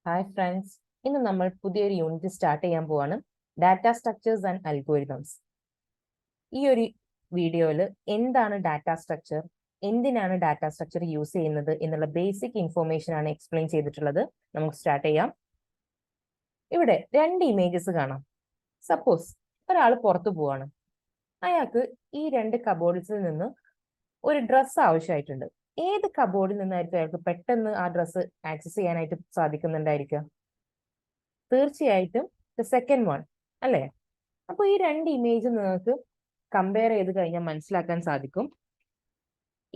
Hi friends, ഇന്ന് നമ്മൾ പുതിയൊരു യൂണിറ്റ് സ്റ്റാർട്ട് ചെയ്യാൻ പോവാണ്. Data structures and algorithms. ഈ ഒരു വീഡിയോയിൽ എന്താണ് ഡാറ്റ സ്ട്രക്ചർ, എന്തിനാണ് ഡാറ്റ സ്ട്രക്ചർ യൂസ് ചെയ്യുന്നത് എന്നുള്ള ബേസിക് ഇൻഫോർമേഷൻ ആണ് എക്സ്പ്ലെയിൻ ചെയ്തിട്ടുള്ളത്. നമുക്ക് സ്റ്റാർട്ട് ചെയ്യാം. ഇവിടെ രണ്ട് ഇമേജസ് കാണാം. സപ്പോസ് ഒരാൾ പുറത്തു പോവാണ്. അയാൾക്ക് ഈ രണ്ട് കബോർഡ്സിൽ നിന്ന് ഒരു ഡ്രസ്സ് ആവശ്യമായിട്ടുണ്ട്. ഏത് കബോർഡിൽ നിന്നായിരിക്കും അയാൾക്ക് പെട്ടെന്ന് ആ ഡ്രസ്സ് ആക്സസ് ചെയ്യാനായിട്ട് സാധിക്കുന്നുണ്ടായിരിക്കുക? തീർച്ചയായിട്ടും സെക്കൻഡ് വൺ അല്ലേ? അപ്പൊ ഈ രണ്ട് ഇമേജ് നിങ്ങൾക്ക് കമ്പയർ ചെയ്ത് കഴിഞ്ഞാൽ മനസ്സിലാക്കാൻ സാധിക്കും.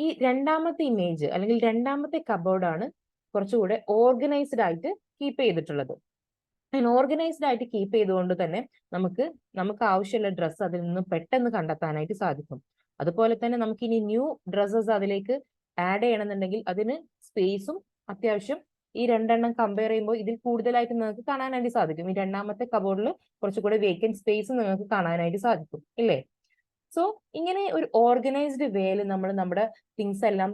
ഈ രണ്ടാമത്തെ ഇമേജ് അല്ലെങ്കിൽ രണ്ടാമത്തെ കബോർഡാണ് കുറച്ചുകൂടെ ഓർഗനൈസ്ഡ് ആയിട്ട് കീപ്പ് ചെയ്തിട്ടുള്ളത്. ഓർഗനൈസ്ഡ് ആയിട്ട് കീപ്പ് ചെയ്തുകൊണ്ട് തന്നെ നമുക്ക് ആവശ്യമുള്ള ഡ്രസ്സ് അതിൽ നിന്ന് പെട്ടെന്ന് കണ്ടെത്താനായിട്ട് സാധിക്കും. അതുപോലെ തന്നെ നമുക്ക് ഇനി ന്യൂ ഡ്രസ്സസ് അതിലേക്ക് ആഡ് ചെയ്യണമെന്നുണ്ടെങ്കിൽ അതിന് സ്പേസും അത്യാവശ്യം ഈ രണ്ടെണ്ണം കമ്പയർ ചെയ്യുമ്പോൾ ഇതിൽ കൂടുതലായിട്ട് നിങ്ങൾക്ക് കാണാനായിട്ട് സാധിക്കും. ഈ രണ്ടാമത്തെ കബോർഡിൽ കുറച്ചുകൂടെ വേക്കൻറ്റ് സ്പേസ് നിങ്ങൾക്ക് കാണാനായിട്ട് സാധിക്കും, ഇല്ലേ? സോ ഇങ്ങനെ ഒരു ഓർഗനൈസ്ഡ് വേയിൽ നമ്മൾ നമ്മുടെ തിങ്സ് എല്ലാം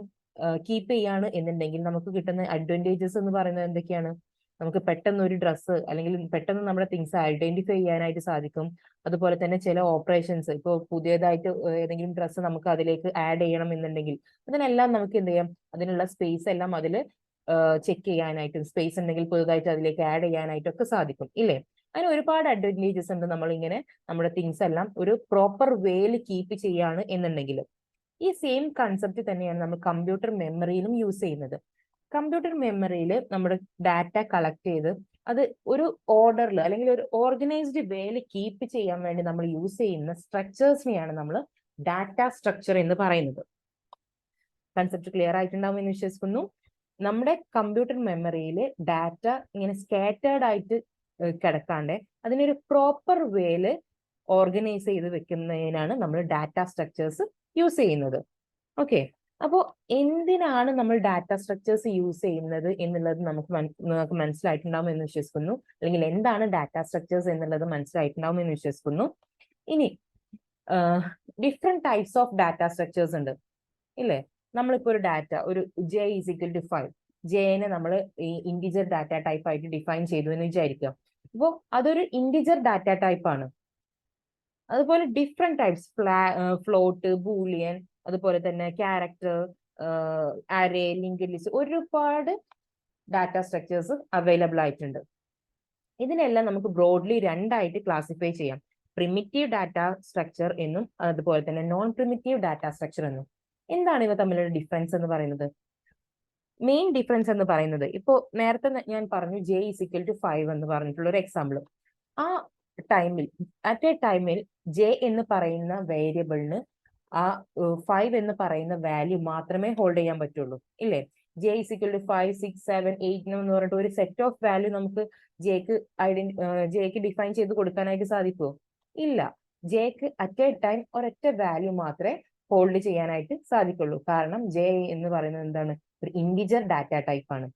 കീപ്പ് ചെയ്യാണ് എന്നുണ്ടെങ്കിൽ നമുക്ക് കിട്ടുന്ന അഡ്വാൻറ്റേജസ് എന്ന് പറയുന്നത് എന്തൊക്കെയാണ്? നമുക്ക് പെട്ടെന്ന് ഒരു ഡ്രസ്സ് അല്ലെങ്കിൽ പെട്ടെന്ന് നമ്മുടെ തിങ്സ് ഐഡന്റിഫൈ ചെയ്യാനായിട്ട് സാധിക്കും. അതുപോലെ തന്നെ ചില ഓപ്പറേഷൻസ്, ഇപ്പോൾ പുതിയതായിട്ട് ഏതെങ്കിലും ഡ്രസ്സ് നമുക്ക് അതിലേക്ക് ആഡ് ചെയ്യണം എന്നുണ്ടെങ്കിൽ അതിനെല്ലാം നമുക്ക് എന്ത് ചെയ്യാം, അതിനുള്ള സ്പേസ് എല്ലാം അതിൽ ചെക്ക് ചെയ്യാനായിട്ടും സ്പേസ് ഉണ്ടെങ്കിൽ പുതുതായിട്ട് അതിലേക്ക് ആഡ് ചെയ്യാനായിട്ടൊക്കെ സാധിക്കും, ഇല്ലേ? അതിന് ഒരുപാട് അഡ്വാൻറ്റേജസ് ഉണ്ട്. നമ്മളിങ്ങനെ നമ്മുടെ തിങ്സ് എല്ലാം ഒരു പ്രോപ്പർ വേയിൽ കീപ്പ് ചെയ്യാണ് എന്നുണ്ടെങ്കിൽ. ഈ സെയിം കൺസെപ്റ്റ് തന്നെയാണ് നമ്മൾ കമ്പ്യൂട്ടർ മെമ്മറിയിലും യൂസ് ചെയ്യുന്നത്. കമ്പ്യൂട്ടർ മെമ്മറിയിൽ നമ്മുടെ ഡാറ്റ കളക്ട് ചെയ്ത് അത് ഒരു ഓർഡറിൽ അല്ലെങ്കിൽ ഒരു ഓർഗനൈസ്ഡ് വേയിൽ കീപ്പ് ചെയ്യാൻ വേണ്ടി നമ്മൾ യൂസ് ചെയ്യുന്ന സ്ട്രക്ചേഴ്സിനെയാണ് നമ്മൾ ഡാറ്റ സ്ട്രക്ചർ എന്ന് പറയുന്നത്. കൺസെപ്റ്റ് ക്ലിയർ ആയിട്ടുണ്ടാവും എന്ന് വിശ്വസിക്കുന്നു. നമ്മുടെ കമ്പ്യൂട്ടർ മെമ്മറിയിൽ ഡാറ്റ ഇങ്ങനെ സ്കാറ്റേർഡ് ആയിട്ട് കിടക്കാണ്ട് അതിനൊരു പ്രോപ്പർ വേയിൽ ഓർഗനൈസ് ചെയ്ത് വെക്കുന്നതിനാണ് നമ്മൾ ഡാറ്റ സ്ട്രക്ചേഴ്സ് യൂസ് ചെയ്യുന്നത്. ഓക്കെ, അപ്പോൾ എന്തിനാണ് നമ്മൾ ഡാറ്റ സ്ട്രക്ചേഴ്സ് യൂസ് ചെയ്യുന്നത് എന്നുള്ളത് നമുക്ക് മനസ്സിലായിട്ടുണ്ടാവും എന്ന് വിശ്വസിക്കുന്നു. അല്ലെങ്കിൽ എന്താണ് ഡാറ്റ സ്ട്രക്ചേഴ്സ് എന്നുള്ളത് മനസ്സിലായിട്ടുണ്ടാവും എന്ന് വിശ്വസിക്കുന്നു. ഇനി different types of data structures ഉണ്ട്, ഇല്ലേ? നമ്മളിപ്പോൾ ഒരു ഡാറ്റ ഒരു J = 5, ജെനെ നമ്മൾ ഈ ഇൻഡിജർ ഡാറ്റ ടൈപ്പ് ആയിട്ട് ഡിഫൈൻ ചെയ്തു എന്ന് വിചാരിക്കുക. അപ്പോൾ അതൊരു ഇൻഡിജർ ഡാറ്റ ടൈപ്പ് ആണ്. അതുപോലെ ഡിഫറെന്റ് ടൈപ്സ്, ഫ്ലോട്ട്, ബൂളിയൻ, അതുപോലെ തന്നെ ക്യാരക്ടർ, അറേ, ലിങ്ക്ഡ് ലിസ്റ്റ്, ഒരുപാട് ഡാറ്റ സ്ട്രക്ചേഴ്സ് അവൈലബിൾ ആയിട്ടുണ്ട്. ഇതിനെല്ലാം നമുക്ക് ബ്രോഡ്ലി രണ്ടായിട്ട് ക്ലാസിഫൈ ചെയ്യാം. പ്രിമിറ്റീവ് ഡാറ്റ സ്ട്രക്ചർ എന്നും അതുപോലെ തന്നെ നോൺ പ്രിമിറ്റീവ് ഡാറ്റ സ്ട്രക്ചർ എന്നും. എന്താണ് ഇവ തമ്മിലുള്ള ഡിഫറൻസ് എന്ന് പറയുന്നത്? മെയിൻ ഡിഫറൻസ് എന്ന് പറയുന്നത്, ഇപ്പോൾ നേരത്തെ ഞാൻ പറഞ്ഞു J = 5 എന്ന് പറഞ്ഞിട്ടുള്ള ഒരു എക്സാമ്പിൾ. ആ ടൈമിൽ അറ്റ് എ ടൈമിൽ J എന്ന് പറയുന്ന വേരിയബിളിന് ആ 5 എന്ന് പറയുന്ന വാല്യൂ മാത്രമേ ഹോൾഡ് ചെയ്യാൻ പറ്റുള്ളൂ, ഇല്ലേ? J = 5, 6, 7, 8 എന്ന് പറഞ്ഞിട്ട് ഒരു സെറ്റ് ഓഫ് വാല്യൂ നമുക്ക് ജെക്ക് ഡിഫൈൻ ചെയ്ത് കൊടുക്കാനായിട്ട് സാധിക്കുമോ? ഇല്ല. ജെക്ക് അറ്റ് എ ടൈം ഒരൊറ്റ വാല്യൂ മാത്രമേ ഹോൾഡ് ചെയ്യാനായിട്ട് സാധിക്കുള്ളൂ. കാരണം J എന്ന് പറയുന്നത് എന്താണ്? ഒരു ഇൻഡിജർ ഡാറ്റ ടൈപ്പ് ആണ്.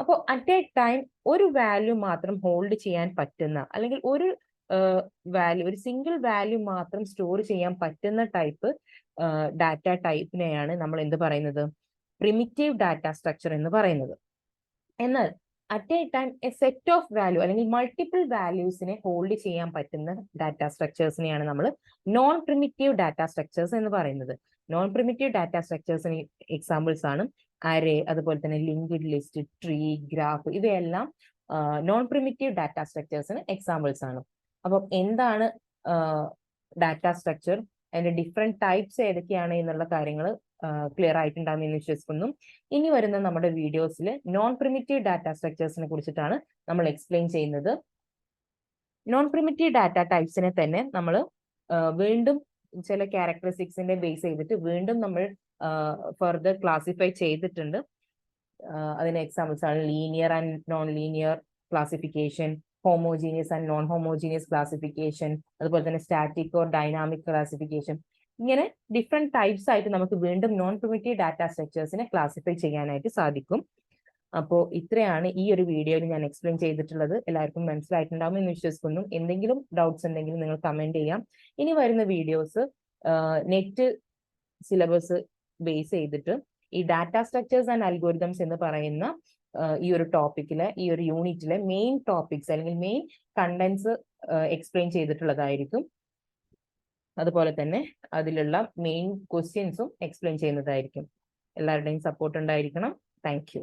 അപ്പോൾ അറ്റ് എ ടൈം ഒരു വാല്യൂ മാത്രം ഹോൾഡ് ചെയ്യാൻ പറ്റുന്ന അല്ലെങ്കിൽ ഒരു വാല്യൂ, ഒരു സിംഗിൾ വാല്യൂ മാത്രം സ്റ്റോർ ചെയ്യാൻ പറ്റുന്ന ടൈപ്പ് ഡാറ്റ ടൈപ്പിനെയാണ് നമ്മൾ എന്ത് പറയുന്നത്? പ്രിമിറ്റീവ് ഡാറ്റ സ്ട്രക്ചർ എന്ന് പറയുന്നത്. എന്നാൽ at A time A set of value അല്ലെങ്കിൽ മൾട്ടിപ്പിൾ വാല്യൂസിനെ ഹോൾഡ് ചെയ്യാൻ പറ്റുന്ന ഡാറ്റ സ്ട്രക്ചേഴ്സിനെയാണ് നമ്മൾ നോൺ പ്രിമിറ്റീവ് ഡാറ്റ സ്ട്രക്ചേഴ്സ് എന്ന് പറയുന്നത്. നോൺ പ്രിമിറ്റീവ് ഡാറ്റ സ്ട്രക്ചേഴ്സിന് എക്സാമ്പിൾസ് ആണ് അറേ, അതുപോലെ തന്നെ ലിങ്ക്ഡ് ലിസ്റ്റ്, ട്രീ, ഗ്രാഫ്. ഇവയെല്ലാം നോൺ പ്രിമിറ്റീവ് ഡാറ്റ സ്ട്രക്ചേഴ്സിന് എക്സാമ്പിൾസ് ആണ്. അപ്പം എന്താണ് ഡാറ്റ സ്ട്രക്ചർ, അതിന്റെ ഡിഫറെന്റ് ടൈപ്സ് ഏതൊക്കെയാണ് എന്നുള്ള കാര്യങ്ങൾ ക്ലിയർ ആയിട്ടുണ്ടാവും എന്ന് വിശ്വസിക്കുന്നു. ഇനി വരുന്ന നമ്മുടെ വീഡിയോസിൽ നോൺ പ്രിമിറ്റീവ് ഡാറ്റ സ്ട്രക്ചേഴ്സിനെ കുറിച്ചിട്ടാണ് നമ്മൾ എക്സ്പ്ലെയിൻ ചെയ്യുന്നത്. നോൺ പ്രിമിറ്റീവ് ഡാറ്റ ടൈപ്സിനെ തന്നെ നമ്മൾ വീണ്ടും ചില ക്യാരക്ടറിസ്റ്റിക്സിന്റെ ബേസ് ചെയ്തിട്ട് വീണ്ടും നമ്മൾ ഫർദർ ക്ലാസിഫൈ ചെയ്തിട്ടുണ്ട്. അതിന് എക്സാമ്പിൾസ് ആണ് linear and non linear classification, homogeneous and non homogeneous classification, അതുപോലെ തന്നെ സ്റ്റാറ്റിക് ഓർ ഡൈനാമിക് ക്ലാസിഫിക്കേഷൻ. ഇങ്ങനെ ഡിഫറെന്റ് ടൈപ്സ് ആയിട്ട് നമുക്ക് വീണ്ടും നോൺ പ്രിമിറ്റീവ് ഡാറ്റ സ്ട്രക്ചേഴ്സിനെ ക്ലാസിഫൈ ചെയ്യാനായിട്ട് സാധിക്കും. അപ്പോൾ ഇത്രയാണ് ഈ ഒരു വീഡിയോയിൽ ഞാൻ എക്സ്പ്ലെയിൻ ചെയ്തിട്ടുള്ളത്. എല്ലാവർക്കും മനസ്സിലായിട്ടുണ്ടാവും എന്ന് വിശ്വസിക്കുന്നു. എന്തെങ്കിലും ഡൗട്ട്സ് ഉണ്ടെങ്കിൽ നിങ്ങൾ കമന്റ് ചെയ്യാം. ഇനി വരുന്ന വീഡിയോസ് നെറ്റ് സിലബസ് ബേസ് ചെയ്തിട്ട് ഈ ഡാറ്റ സ്ട്രക്ചേഴ്സ് ആൻഡ് അൽഗോരിതംസ് എന്ന് പറയുന്ന ഈ ഒരു ടോപ്പിക്കിലെ ഈ ഒരു യൂണിറ്റിലെ മെയിൻ ടോപ്പിക്സ് അല്ലെങ്കിൽ മെയിൻ കണ്ടന്റ്സ് എക്സ്പ്ലെയിൻ ചെയ്തിട്ടുള്ളതായിരിക്കും. അതുപോലെ തന്നെ അതിലുള്ള മെയിൻ ക്വസ്റ്റ്യൻസും എക്സ്പ്ലെയിൻ ചെയ്യുന്നതായിരിക്കും. എല്ലാവരുടെയും സപ്പോർട്ട് ഉണ്ടായിരിക്കണം. Thank you.